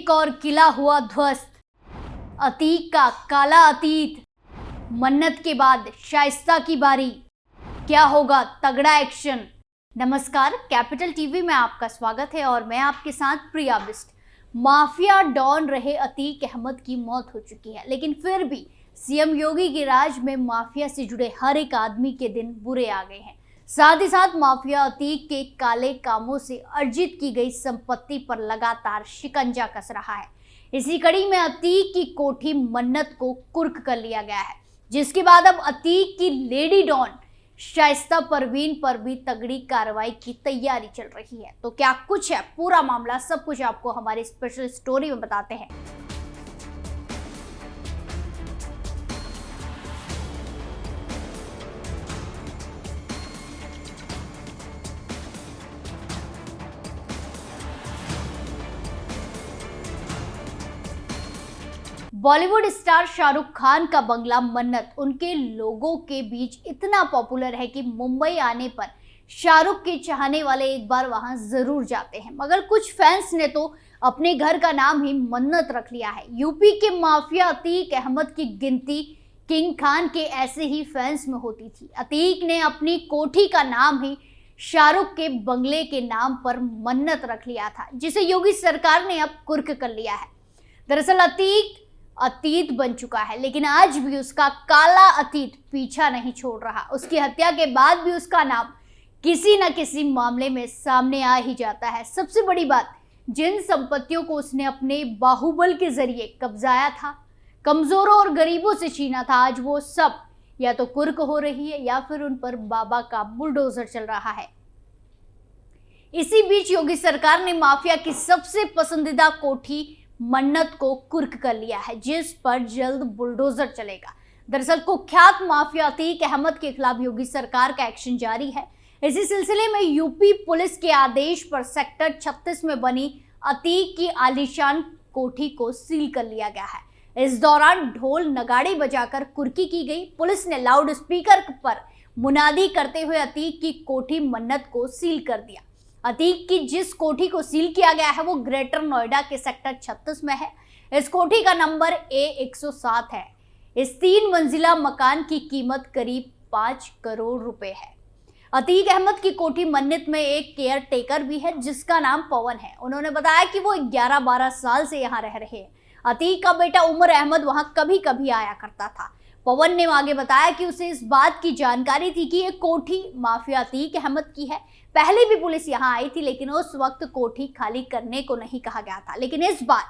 एक और किला हुआ ध्वस्त। अतीक का काला अतीत। मन्नत के बाद शाइस्ता की बारी। क्या होगा तगड़ा एक्शन। नमस्कार, कैपिटल टीवी में आपका स्वागत है और मैं आपके साथ प्रिया बिस्ट। माफिया डॉन रहे अतीक अहमद की मौत हो चुकी है, लेकिन फिर भी सीएम योगी के राज में माफिया से जुड़े हर एक आदमी के दिन बुरे आ गए हैं। साथ ही साथ माफिया अतीक के काले कामों से अर्जित की गई संपत्ति पर लगातार शिकंजा कस रहा है। इसी कड़ी में अतीक की कोठी मन्नत को कुर्क कर लिया गया है, जिसके बाद अब अतीक की लेडी डॉन शाइस्ता परवीन पर भी तगड़ी कार्रवाई की तैयारी चल रही है। तो क्या कुछ है पूरा मामला, सब कुछ आपको हमारी स्पेशल स्टोरी में बताते हैं। बॉलीवुड स्टार शाहरुख खान का बंगला मन्नत उनके लोगों के बीच इतना पॉपुलर है कि मुंबई आने पर शाहरुख के चाहने वाले एक बार वहां जरूर जाते हैं। मगर कुछ फैंस ने तो अपने घर का नाम ही मन्नत रख लिया है। यूपी के माफिया अतीक अहमद की गिनती किंग खान के ऐसे ही फैंस में होती थी। अतीक ने अपनी कोठी का नाम ही शाहरुख के बंगले के नाम पर मन्नत रख लिया था, जिसे योगी सरकार ने अब कुर्क कर लिया है। दरअसल अतीक अतीत बन चुका है, लेकिन आज भी उसका काला अतीत पीछा नहीं छोड़ रहा। उसकी हत्या के बाद भी उसका नाम किसी न किसी मामले में सामने आ ही जाता है। सबसे बड़ी बात, जिन संपत्तियों को उसने अपने बाहुबल के जरिए कब्जाया था, कमजोरों और गरीबों से छीना था, आज वो सब या तो कुर्क हो रही है या फिर उन पर बाबा का बुलडोजर चल रहा है। इसी बीच योगी सरकार ने माफिया की सबसे पसंदीदा कोठी मन्नत को कुर्क कर लिया है, जिस पर जल्द बुलडोजर चलेगा। दरअसल कुख्यात माफिया अतीक अहमद के खिलाफ योगी सरकार का एक्शन जारी है। इसी सिलसिले में यूपी पुलिस के आदेश पर सेक्टर 36 में बनी अतीक की आलीशान कोठी को सील कर लिया गया है। इस दौरान ढोल नगाड़े बजाकर कुर्की की गई। पुलिस ने लाउड स्पीकर पर मुनादी करते हुए अतीक की कोठी मन्नत को सील कर दिया। अतीक की जिस कोठी को सील किया गया है वो ग्रेटर नोएडा के सेक्टर 36 में है। इस कोठी का नंबर A107 है। इस 3 मंजिला मकान की कीमत करीब 5 करोड़ रुपए है। अतीक अहमद की कोठी मन्नत में एक केयर टेकर भी है, जिसका नाम पवन है। उन्होंने बताया कि वो 11-12 साल से यहाँ रह रहे हैं। अतीक का बेटा उमर अहमद वहाँ कभी कभी आया करता था। पवन ने आगे बताया कि उसे इस बात की जानकारी थी कि ये कोठी माफिया अतीक अहमद की है। पहले भी पुलिस यहाँ आई थी, लेकिन उस वक्त कोठी खाली करने को नहीं कहा गया था। लेकिन इस बार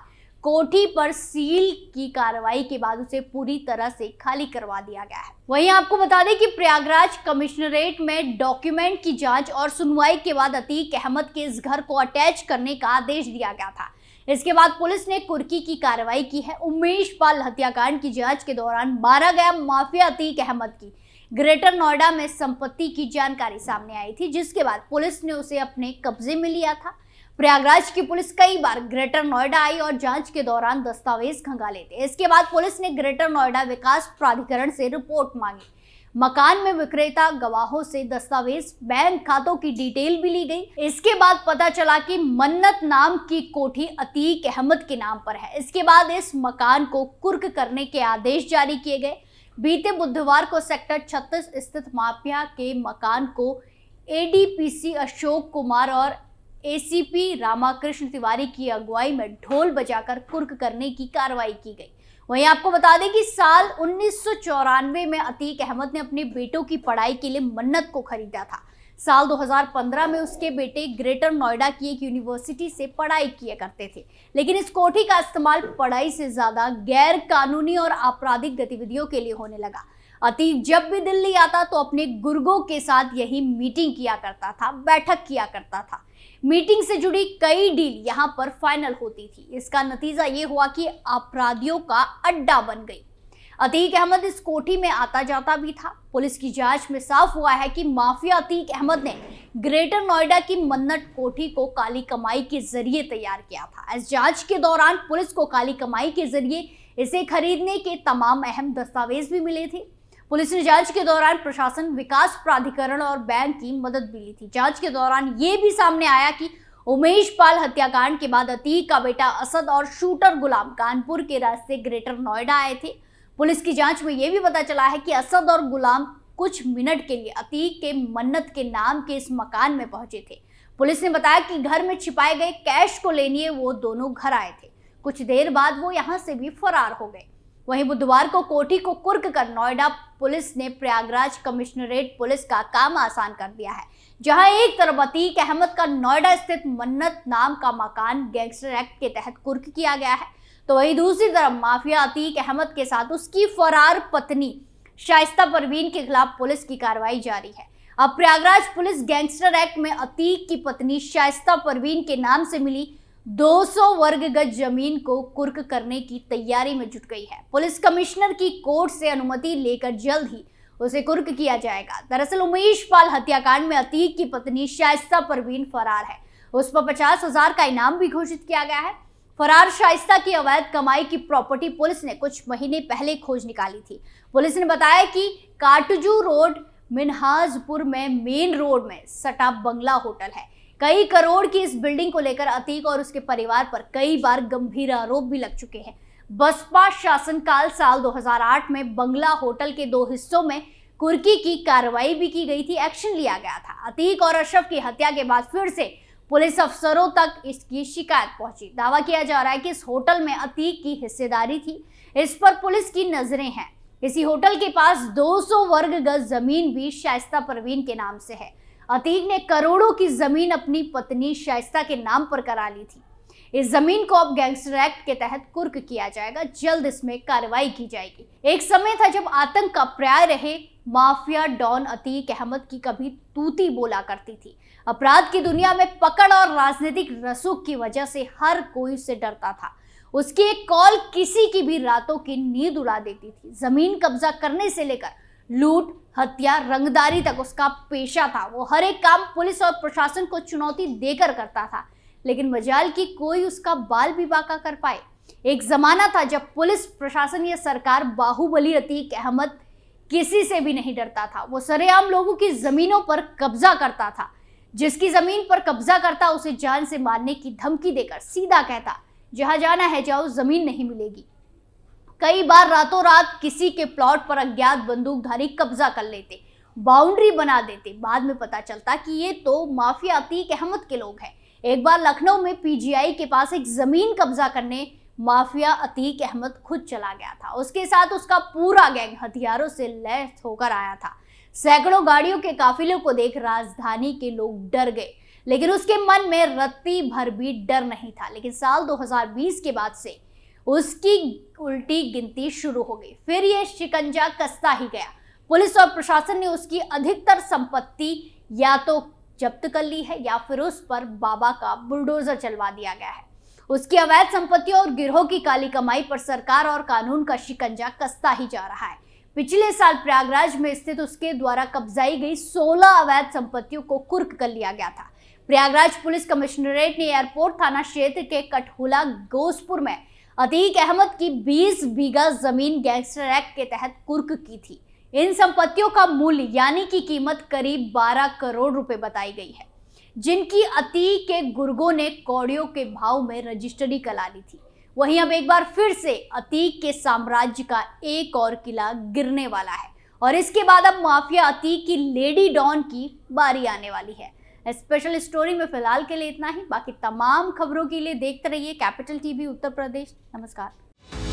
कोठी पर सील की कार्रवाई के बाद उसे पूरी तरह से खाली करवा दिया गया है। वहीं आपको बता दें कि प्रयागराज कमिश्नरेट में डॉक्यूमेंट की जांच और सुनवाई के बाद अतीक अहमद के इस घर को अटैच करने का आदेश दिया गया था। इसके बाद पुलिस ने कुर्की की कार्रवाई की है। उमेश पाल हत्याकांड की जांच के दौरान मारा गया माफिया अतीक अहमद की ग्रेटर नोएडा में संपत्ति की जानकारी सामने आई थी, जिसके बाद पुलिस ने उसे अपने कब्जे में लिया था। प्रयागराज की पुलिस कई बार ग्रेटर नोएडा आई और जांच के दौरान दस्तावेज खंगाले थे। इसके बाद पुलिस ने ग्रेटर नोएडा विकास प्राधिकरण से रिपोर्ट मांगी। मकान में विक्रेता गवाहों से दस्तावेज, बैंक खातों की डिटेल भी ली गई। इसके बाद पता चला कि मन्नत नाम की कोठी अतीक अहमद के नाम पर है। इसके बाद इस मकान को कुर्क करने के आदेश जारी किए गए। बीते बुधवार को सेक्टर 36 स्थित माफिया के मकान को एडीपीसी अशोक कुमार और एसीपी रामाकृष्ण तिवारी की अगुवाई में ढोल बजाकर कुर्क करने की कार्रवाई की गई। वहीं आपको बता दें कि साल 1994 में अतीक अहमद ने अपने बेटों की पढ़ाई के लिए मन्नत को खरीदा था। साल 2015 में उसके बेटे ग्रेटर नोएडा की एक यूनिवर्सिटी से पढ़ाई किया करते थे, लेकिन इस कोठी का इस्तेमाल पढ़ाई से ज्यादा गैर कानूनी और आपराधिक गतिविधियों के लिए होने लगा। अतीक जब भी दिल्ली आता तो अपने गुर्गों के साथ यही मीटिंग किया करता था, बैठक किया करता था। मीटिंग से जुड़ी कई डील यहाँ पर फाइनल होती थी। इसका नतीजा ये हुआ कि अपराधियों का अड्डा बन गई। अतीक अहमद इस कोठी में आता जाता भी था। पुलिस की जांच में साफ हुआ है कि माफिया अतीक अहमद ने ग्रेटर नोएडा की मन्नत कोठी को काली कमाई के जरिए तैयार किया था। इस जांच के दौरान पुलिस को काली कमाई के जरिए इसे खरीदने के तमाम अहम दस्तावेज भी मिले थे। पुलिस ने जांच के दौरान प्रशासन, विकास प्राधिकरण और बैंक की मदद भी ली थी। जांच के दौरान ये भी सामने आया कि उमेश पाल हत्याकांड के बाद अतीक का बेटा असद और शूटर गुलाम कानपुर के रास्ते ग्रेटर नोएडा आए थे। पुलिस की जांच में यह भी पता चला है कि असद और गुलाम कुछ मिनट के लिए अतीक के मन्नत के नाम के इस मकान में पहुंचे थे। पुलिस ने बताया कि घर में छिपाए गए कैश को लेने वो दोनों घर आए थे। कुछ देर बाद वो यहां से भी फरार हो गए। वहीं बुधवार को कोठी को कुर्क कर नोएडा पुलिस ने प्रयागराज कमिश्नरेट पुलिस का काम आसान कर दिया है, जहां एक तरफ अतीक अहमद का नोएडा स्थित मन्नत नाम का मकान गैंगस्टर एक्ट के तहत कुर्क किया गया है, तो वहीं दूसरी तरफ माफिया अतीक अहमद के साथ उसकी फरार पत्नी शाइस्ता परवीन के खिलाफ पुलिस की कार्रवाई जारी है। अब प्रयागराज पुलिस गैंगस्टर एक्ट में अतीक की पत्नी शाइस्ता परवीन के नाम से मिली 200 वर्ग गज जमीन को कुर्क करने की तैयारी में जुट गई है। पुलिस कमिश्नर की कोर्ट से अनुमति लेकर जल्द ही उसे कुर्क किया जाएगा। दरअसल उमेश पाल हत्याकांड में अतीक की पत्नी शाइस्ता परवीन फरार है। उस पर 50,000 का इनाम भी घोषित किया गया है। फरार शाइस्ता की अवैध कमाई की प्रॉपर्टी पुलिस ने कुछ महीने पहले खोज निकाली थी। पुलिस ने बताया कि काटजू रोड मिनहाजपुर में मेन रोड में सटा बंगला होटल है। कई करोड़ की इस बिल्डिंग को लेकर अतीक और उसके परिवार पर कई बार गंभीर आरोप भी लग चुके हैं। बसपा शासनकाल साल 2008 में बंगला होटल के 2 हिस्सों में कुर्की की कार्रवाई भी की गई थी, एक्शन लिया गया था। अतीक और अशरफ की हत्या के बाद फिर से पुलिस अफसरों तक इसकी शिकायत पहुंची। दावा किया जा रहा है कि इस होटल में अतीक की हिस्सेदारी थी। इस पर पुलिस की नजरें हैं। इसी होटल के पास 200 वर्ग गज जमीन भी शाइस्ता परवीन के नाम से है। अतीक ने करोड़ों की जमीन अपनी पत्नी शाइस्ता के नाम पर करा ली थी। इस जमीन को अब गैंगस्टर एक्ट के तहत कुर्क किया जाएगा। जल्द इसमें कार्रवाई की जाएगी। एक समय था जब आतंक का पर्याय रहे माफिया डॉन अतीक अहमद की कभी तूती बोला करती थी। अपराध की दुनिया में पकड़ और राजनीतिक रसूख की वजह से हर कोई उससे डरता था। उसकी एक कॉल किसी की भी रातों की नींद उड़ा देती थी। जमीन कब्जा करने से लेकर लूट, हत्या, रंगदारी तक उसका पेशा था। वो हर एक काम पुलिस और प्रशासन को चुनौती देकर करता था, लेकिन मजाल की कोई उसका बाल भी बांका कर पाए। एक जमाना था जब पुलिस प्रशासन या सरकार बाहुबली अतीक अहमद किसी से भी नहीं डरता था। वो सरेआम लोगों की जमीनों पर कब्जा करता था। जिसकी जमीन पर कब्जा करता उसे जान से मारने की धमकी देकर सीधा कहता, जहां जाना है जाओ, जमीन नहीं मिलेगी। कई बार रातों रात किसी के प्लॉट पर अज्ञात बंदूकधारी कब्जा कर लेते, बाउंड्री बना देते। बाद में पता चलता कि ये तो माफिया अतीक अहमद के लोग हैं। एक बार लखनऊ में पीजीआई के पास एक जमीन कब्जा करने माफिया अतीक अहमद खुद चला गया था। उसके साथ उसका पूरा गैंग हथियारों से लैस होकर आया था। सैकड़ों गाड़ियों के काफिले को देख राजधानी के लोग डर गए, लेकिन उसके मन में रत्ती भर भी डर नहीं था। लेकिन साल 2020 के बाद से उसकी उल्टी गिनती शुरू हो गई। फिर ये शिकंजा कसता ही गया। पुलिस और प्रशासन ने उसकी अधिकतर संपत्ति या तो जब्त कर ली है या फिर उस पर बाबा का बुलडोजर चलवा दिया गया है। उसकी अवैध संपत्तियों और गिरोह की काली कमाई पर सरकार और कानून का शिकंजा कसता ही जा रहा है। पिछले साल प्रयागराज में स्थित उसके द्वारा कब्जाई गई 16 अवैध संपत्तियों को कुर्क कर लिया गया था। प्रयागराज पुलिस कमिश्नरेट ने एयरपोर्ट थाना क्षेत्र के कठहुला गोसपुर में अतीक अहमद की 20 बीघा जमीन गैंगस्टर एक्ट के तहत कुर्क की थी। इन संपत्तियों का मूल्य यानी कि कीमत करीब 12 करोड़ रुपए बताई गई है, जिनकी अतीक के गुर्गों ने कौड़ियों के भाव में रजिस्ट्री करा ली थी। वहीं अब एक बार फिर से अतीक के साम्राज्य का एक और किला गिरने वाला है और इसके बाद अब माफिया अतीक की लेडी डॉन की बारी आने वाली है। स्पेशल स्टोरी में फिलहाल के लिए इतना ही। बाकी तमाम खबरों के लिए देखते रहिए कैपिटल टीवी उत्तर प्रदेश। नमस्कार।